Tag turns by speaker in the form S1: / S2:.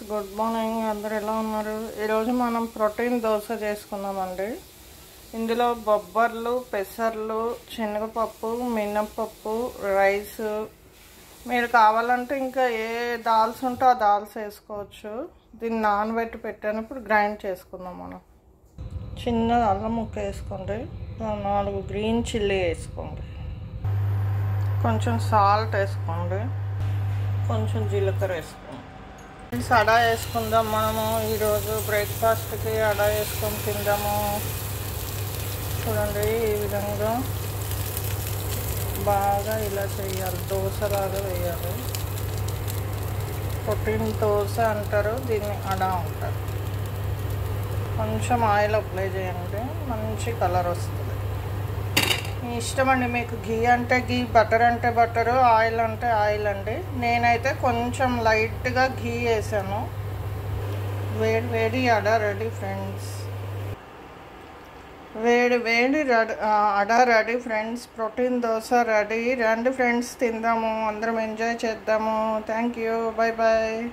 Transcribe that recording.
S1: Good morning. అందరు ఎలా ఉన్నారు? ఈరోజు మనం ప్రోటీన్ దోశ చేసుకుందామండి. ఇందులో బొబ్బర్లు, పెసర్లు, శనగపప్పు, మినప్పప్పు, రైస్, మీరు కావాలంటే ఇంకా ఏ దాల్స్ ఉంటే ఆ దాల్స్ వేసుకోవచ్చు. దీన్ని నానబెట్టి పెట్టినప్పుడు గ్రైండ్ చేసుకుందాం. మనం చిన్న అల్లం ముక్క వేసుకోండి, 4 గ్రీన్ చిల్లీ వేసుకోండి, కొంచెం సాల్ట్ వేసుకోండి, కొంచెం జీలకర్ర వేసుకోండి. అడా వేసుకుందాం. మనము ఈరోజు బ్రేక్ఫాస్ట్కి అడా వేసుకొని తిందాము. చూడండి, ఈ విధంగా బాగా ఇలా చేయాలి, దోశలాగా వేయాలి. ప్రోటీన్ దోశ అంటారు, దీన్ని అడా అంటారు. కొంచెం ఆయిల్ అప్లై చేయండి, మంచి కలర్ వస్తుంది. మీ ఇష్టం అండి, మీకు ఘీ అంటే ఘీ, బటర్ అంటే బటరు, ఆయిల్ అంటే ఆయిల్ అండి. నేనైతే కొంచెం లైట్గా ఘీ వేసాను. వేడి వేడి అడా రెడీ ఫ్రెండ్స్. వేడి వేడి అడా ready friends. Protein dosa ready. రండి ఫ్రెండ్స్, తిందాము, అందరం ఎంజాయ్ చేద్దాము. Thank you, bye bye.